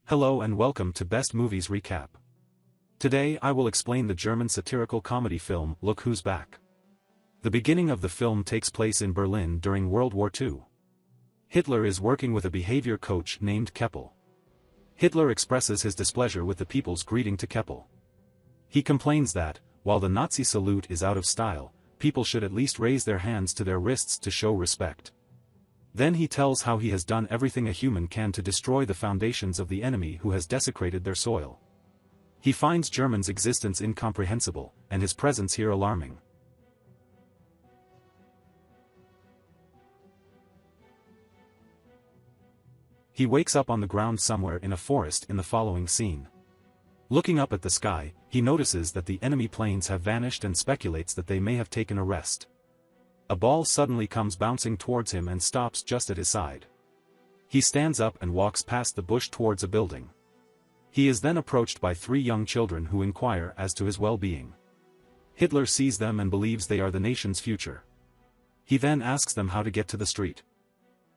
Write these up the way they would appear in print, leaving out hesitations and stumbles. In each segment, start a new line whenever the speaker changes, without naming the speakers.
Hello and welcome to Best Movies Recap. Today I will explain the German satirical comedy film Look Who's Back. The beginning of the film takes place in Berlin during World War II. Hitler is working with a behavior coach named Keppel. Hitler expresses his displeasure with the people's greeting to Keppel. He complains that, while the Nazi salute is out of style, people should at least raise their hands to their wrists to show respect. Then he tells how he has done everything a human can to destroy the foundations of the enemy who has desecrated their soil. He finds Germans' existence incomprehensible, and his presence here alarming. He wakes up on the ground somewhere in a forest in the following scene. Looking up at the sky, he notices that the enemy planes have vanished and speculates that they may have taken a rest. A ball suddenly comes bouncing towards him and stops just at his side. He stands up and walks past the bush towards a building. He is then approached by three young children who inquire as to his well-being. Hitler sees them and believes they are the nation's future. He then asks them how to get to the street.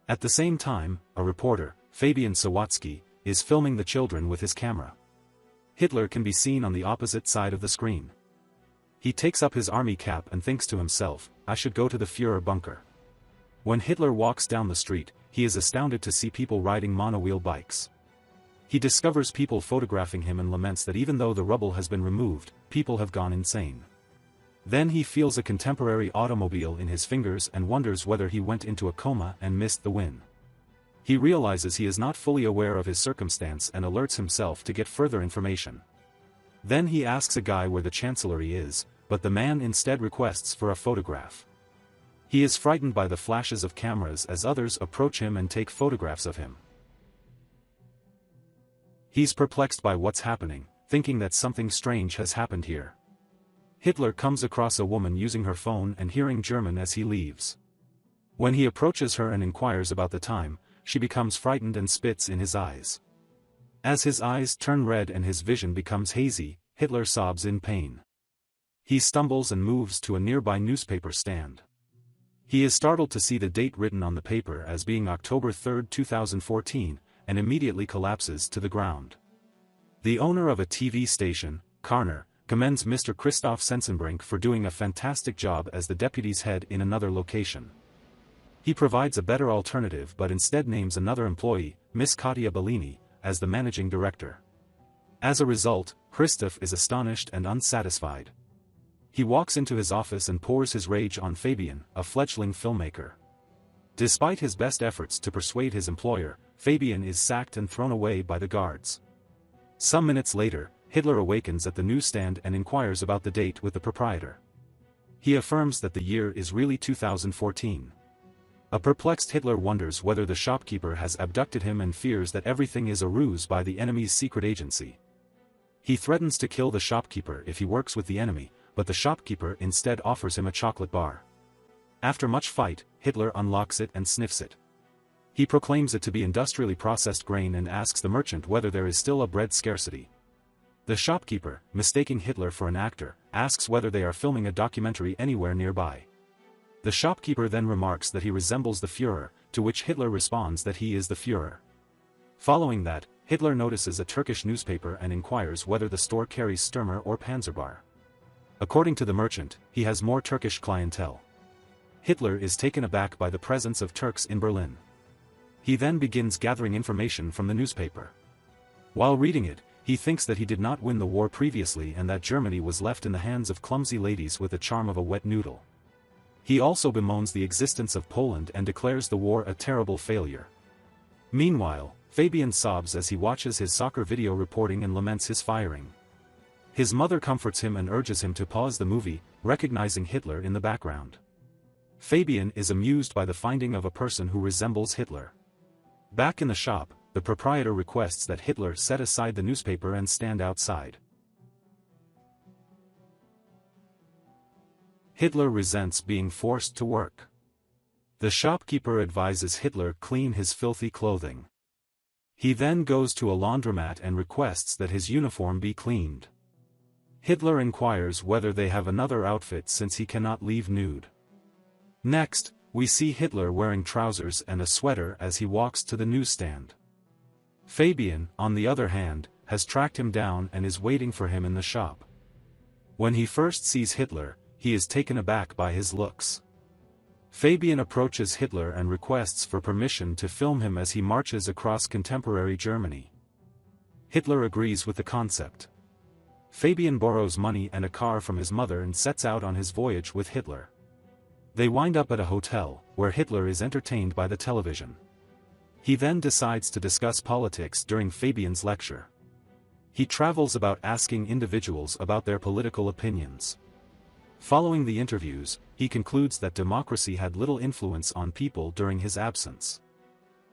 At the same time, a reporter, Fabian Sawatzki, is filming the children with his camera. Hitler can be seen on the opposite side of the screen. He takes up his army cap and thinks to himself, I should go to the Führer bunker. When Hitler walks down the street, he is astounded to see people riding monowheel bikes. He discovers people photographing him and laments that even though the rubble has been removed, people have gone insane. Then he feels a contemporary automobile in his fingers and wonders whether he went into a coma and missed the win. He realizes he is not fully aware of his circumstance and alerts himself to get further information. Then he asks a guy where the chancellery is, but the man instead requests for a photograph. He is frightened by the flashes of cameras as others approach him and take photographs of him. He's perplexed by what's happening, thinking that something strange has happened here. Hitler comes across a woman using her phone and hearing German as he leaves. When he approaches her and inquires about the time, she becomes frightened and spits in his eyes. As his eyes turn red and his vision becomes hazy, Hitler sobs in pain. He stumbles and moves to a nearby newspaper stand. He is startled to see the date written on the paper as being October 3, 2014, and immediately collapses to the ground. The owner of a TV station, Karner, commends Mr. Christoph Sensenbrink for doing a fantastic job as the deputy's head in another location. He provides a better alternative but instead names another employee, Miss Katia Bellini, as the managing director. As a result, Christoph is astonished and unsatisfied. He walks into his office and pours his rage on Fabian, a fledgling filmmaker. Despite his best efforts to persuade his employer, Fabian is sacked and thrown away by the guards. Some minutes later, Hitler awakens at the newsstand and inquires about the date with the proprietor. He affirms that the year is really 2014. A perplexed Hitler wonders whether the shopkeeper has abducted him and fears that everything is a ruse by the enemy's secret agency. He threatens to kill the shopkeeper if he works with the enemy, but the shopkeeper instead offers him a chocolate bar. After much fight, Hitler unlocks it and sniffs it. He proclaims it to be industrially processed grain and asks the merchant whether there is still a bread scarcity. The shopkeeper, mistaking Hitler for an actor, asks whether they are filming a documentary anywhere nearby. The shopkeeper then remarks that he resembles the Führer, to which Hitler responds that he is the Führer. Following that, Hitler notices a Turkish newspaper and inquires whether the store carries Stürmer or Panzerbar. According to the merchant, he has more Turkish clientele. Hitler is taken aback by the presence of Turks in Berlin. He then begins gathering information from the newspaper. While reading it, he thinks that he did not win the war previously and that Germany was left in the hands of clumsy ladies with the charm of a wet noodle. He also bemoans the existence of Poland and declares the war a terrible failure. Meanwhile, Fabian sobs as he watches his soccer video reporting and laments his firing. His mother comforts him and urges him to pause the movie, recognizing Hitler in the background. Fabian is amused by the finding of a person who resembles Hitler. Back in the shop, the proprietor requests that Hitler set aside the newspaper and stand outside. Hitler resents being forced to work. The shopkeeper advises Hitler clean his filthy clothing. He then goes to a laundromat and requests that his uniform be cleaned. Hitler inquires whether they have another outfit since he cannot leave nude. Next, we see Hitler wearing trousers and a sweater as he walks to the newsstand. Fabian, on the other hand, has tracked him down and is waiting for him in the shop. When he first sees Hitler, he is taken aback by his looks. Fabian approaches Hitler and requests for permission to film him as he marches across contemporary Germany. Hitler agrees with the concept. Fabian borrows money and a car from his mother and sets out on his voyage with Hitler. They wind up at a hotel, where Hitler is entertained by the television. He then decides to discuss politics during Fabian's lecture. He travels about asking individuals about their political opinions. Following the interviews, he concludes that democracy had little influence on people during his absence.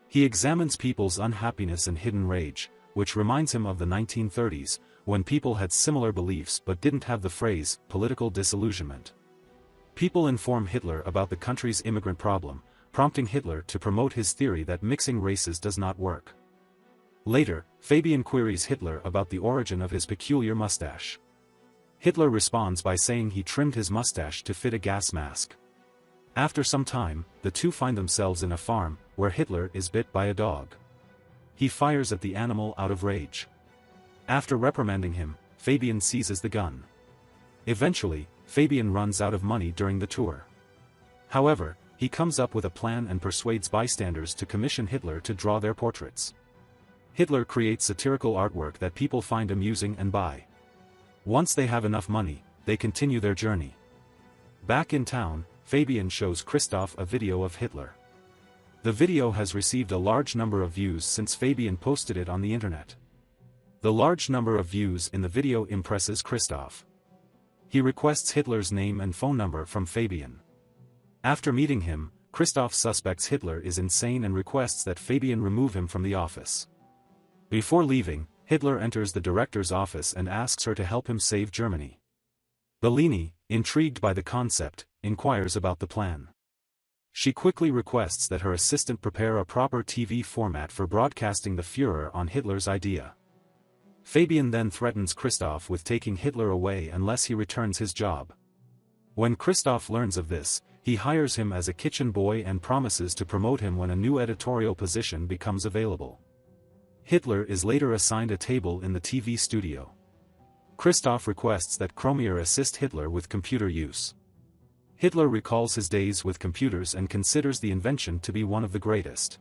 He examines people's unhappiness and hidden rage, which reminds him of the 1930s, when people had similar beliefs but didn't have the phrase, political disillusionment. People inform Hitler about the country's immigrant problem, prompting Hitler to promote his theory that mixing races does not work. Later, Fabian queries Hitler about the origin of his peculiar mustache. Hitler responds by saying he trimmed his mustache to fit a gas mask. After some time, the two find themselves in a farm, where Hitler is bit by a dog. He fires at the animal out of rage. After reprimanding him, Fabian seizes the gun. Eventually, Fabian runs out of money during the tour. However, he comes up with a plan and persuades bystanders to commission Hitler to draw their portraits. Hitler creates satirical artwork that people find amusing and buy. Once they have enough money, they continue their journey. Back in town, Fabian shows Christoph a video of Hitler. The video has received a large number of views since Fabian posted it on the internet. The large number of views in the video impresses Christoph. He requests Hitler's name and phone number from Fabian. After meeting him, Christoph suspects Hitler is insane and requests that Fabian remove him from the office. Before leaving, Hitler enters the director's office and asks her to help him save Germany. Bellini, intrigued by the concept, inquires about the plan. She quickly requests that her assistant prepare a proper TV format for broadcasting the Führer on Hitler's idea. Fabian then threatens Christoph with taking Hitler away unless he returns his job. When Christoph learns of this, he hires him as a kitchen boy and promises to promote him when a new editorial position becomes available. Hitler is later assigned a table in the TV studio. Christoph requests that Kromier assist Hitler with computer use. Hitler recalls his days with computers and considers the invention to be one of the greatest.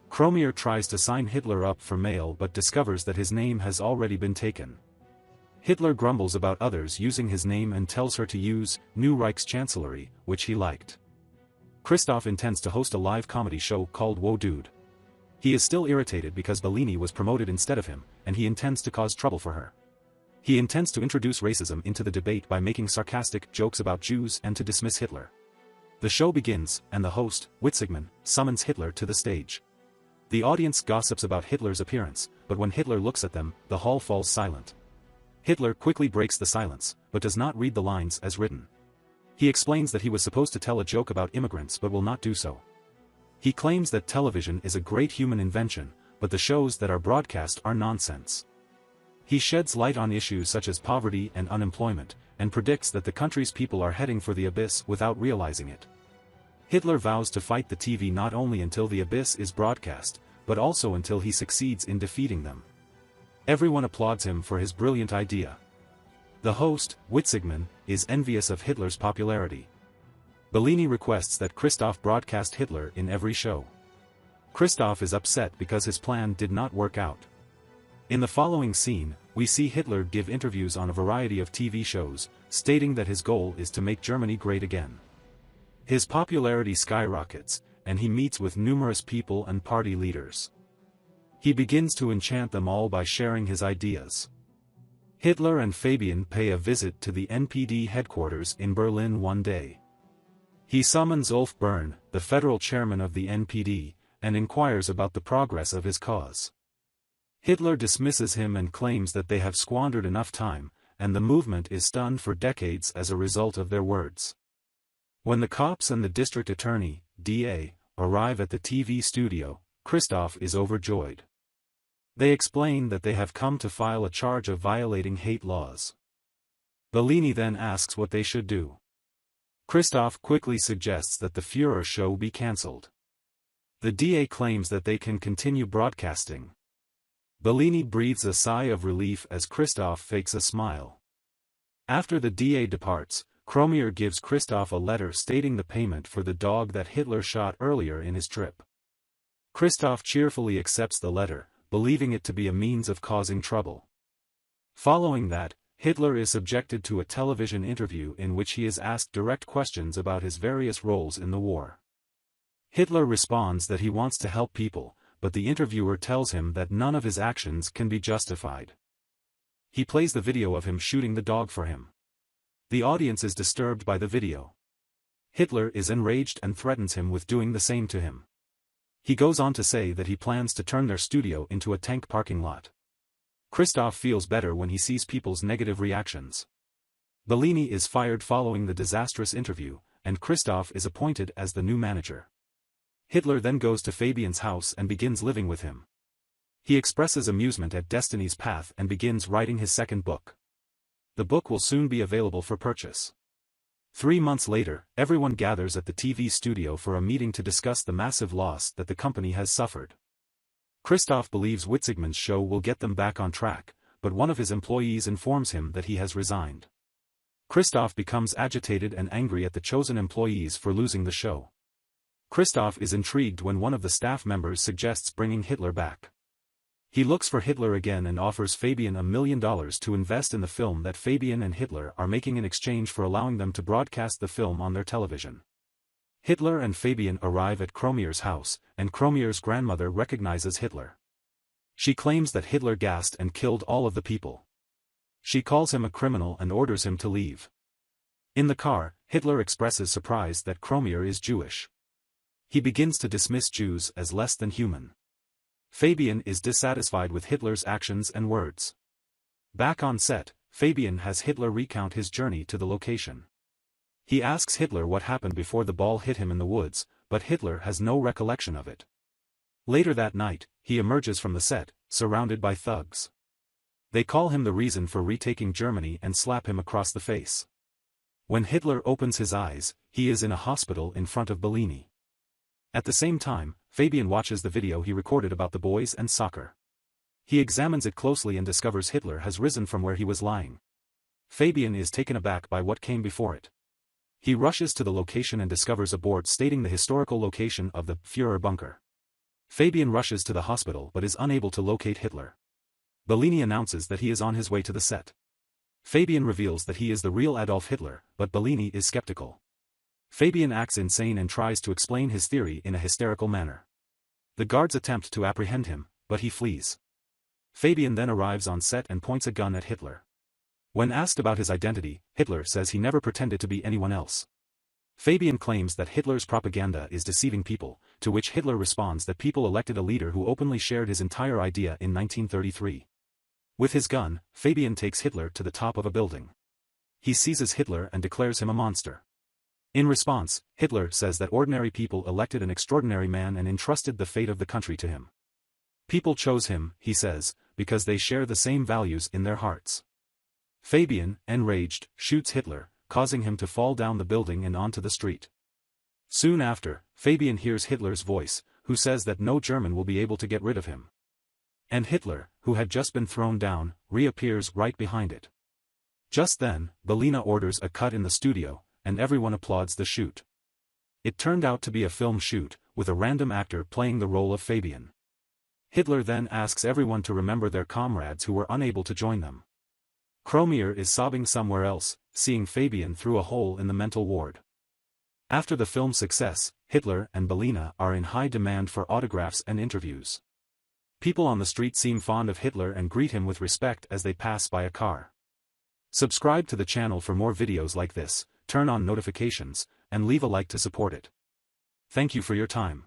Kromier tries to sign Hitler up for mail but discovers that his name has already been taken. Hitler grumbles about others using his name and tells her to use New Reichschancellery, which he liked. Christoph intends to host a live comedy show called Whoa Dude. He is still irritated because Bellini was promoted instead of him, and he intends to cause trouble for her. He intends to introduce racism into the debate by making sarcastic jokes about Jews and to dismiss Hitler. The show begins, and the host, Witzigmann, summons Hitler to the stage. The audience gossips about Hitler's appearance, but when Hitler looks at them, the hall falls silent. Hitler quickly breaks the silence, but does not read the lines as written. He explains that he was supposed to tell a joke about immigrants but will not do so. He claims that television is a great human invention, but the shows that are broadcast are nonsense. He sheds light on issues such as poverty and unemployment, and predicts that the country's people are heading for the abyss without realizing it. Hitler vows to fight the TV not only until the abyss is broadcast, but also until he succeeds in defeating them. Everyone applauds him for his brilliant idea. The host, Witzigmann, is envious of Hitler's popularity. Bellini requests that Christoph broadcast Hitler in every show. Christoph is upset because his plan did not work out. In the following scene, we see Hitler give interviews on a variety of TV shows, stating that his goal is to make Germany great again. His popularity skyrockets, and he meets with numerous people and party leaders. He begins to enchant them all by sharing his ideas. Hitler and Fabian pay a visit to the NPD headquarters in Berlin one day. He summons Ulf Bern, the federal chairman of the NPD, and inquires about the progress of his cause. Hitler dismisses him and claims that they have squandered enough time, and the movement is stunned for decades as a result of their words. When the cops and the district attorney, DA, arrive at the TV studio, Christoph is overjoyed. They explain that they have come to file a charge of violating hate laws. Bellini then asks what they should do. Christoph quickly suggests that the Führer show be cancelled. The DA claims that they can continue broadcasting. Bellini breathes a sigh of relief as Christoph fakes a smile. After the DA departs, Kromier gives Christoph a letter stating the payment for the dog that Hitler shot earlier in his trip. Christoph cheerfully accepts the letter, believing it to be a means of causing trouble. Following that, Hitler is subjected to a television interview in which he is asked direct questions about his various roles in the war. Hitler responds that he wants to help people, but the interviewer tells him that none of his actions can be justified. He plays the video of him shooting the dog for him. The audience is disturbed by the video. Hitler is enraged and threatens him with doing the same to him. He goes on to say that he plans to turn their studio into a tank parking lot. Christoph feels better when he sees people's negative reactions. Bellini is fired following the disastrous interview, and Christoph is appointed as the new manager. Hitler then goes to Fabian's house and begins living with him. He expresses amusement at Destiny's Path and begins writing his second book. The book will soon be available for purchase. 3 months later, everyone gathers at the TV studio for a meeting to discuss the massive loss that the company has suffered. Christoph believes Witzigmann's show will get them back on track, but one of his employees informs him that he has resigned. Christoph becomes agitated and angry at the chosen employees for losing the show. Christoph is intrigued when one of the staff members suggests bringing Hitler back. He looks for Hitler again and offers Fabian $1 million to invest in the film that Fabian and Hitler are making in exchange for allowing them to broadcast the film on their television. Hitler and Fabian arrive at Kromier's house, and Kromier's grandmother recognizes Hitler. She claims that Hitler gassed and killed all of the people. She calls him a criminal and orders him to leave. In the car, Hitler expresses surprise that Kromier is Jewish. He begins to dismiss Jews as less than human. Fabian is dissatisfied with Hitler's actions and words. Back on set, Fabian has Hitler recount his journey to the location. He asks Hitler what happened before the ball hit him in the woods, but Hitler has no recollection of it. Later that night, he emerges from the set, surrounded by thugs. They call him the reason for retaking Germany and slap him across the face. When Hitler opens his eyes, he is in a hospital in front of Bellini. At the same time, Fabian watches the video he recorded about the boys and soccer. He examines it closely and discovers Hitler has risen from where he was lying. Fabian is taken aback by what came before it. He rushes to the location and discovers a board stating the historical location of the Führer bunker. Fabian rushes to the hospital but is unable to locate Hitler. Bellini announces that he is on his way to the set. Fabian reveals that he is the real Adolf Hitler, but Bellini is skeptical. Fabian acts insane and tries to explain his theory in a hysterical manner. The guards attempt to apprehend him, but he flees. Fabian then arrives on set and points a gun at Hitler. When asked about his identity, Hitler says he never pretended to be anyone else. Fabian claims that Hitler's propaganda is deceiving people, to which Hitler responds that people elected a leader who openly shared his entire idea in 1933. With his gun, Fabian takes Hitler to the top of a building. He seizes Hitler and declares him a monster. In response, Hitler says that ordinary people elected an extraordinary man and entrusted the fate of the country to him. People chose him, he says, because they share the same values in their hearts. Fabian, enraged, shoots Hitler, causing him to fall down the building and onto the street. Soon after, Fabian hears Hitler's voice, who says that no German will be able to get rid of him. And Hitler, who had just been thrown down, reappears right behind it. Just then, Bellini orders a cut in the studio, and everyone applauds the shoot. It turned out to be a film shoot, with a random actor playing the role of Fabian. Hitler then asks everyone to remember their comrades who were unable to join them. Kromier is sobbing somewhere else, seeing Fabian through a hole in the mental ward. After the film's success, Hitler and Bellini are in high demand for autographs and interviews. People on the street seem fond of Hitler and greet him with respect as they pass by a car. Subscribe to the channel for more videos like this, turn on notifications, and leave a like to support it. Thank you for your time.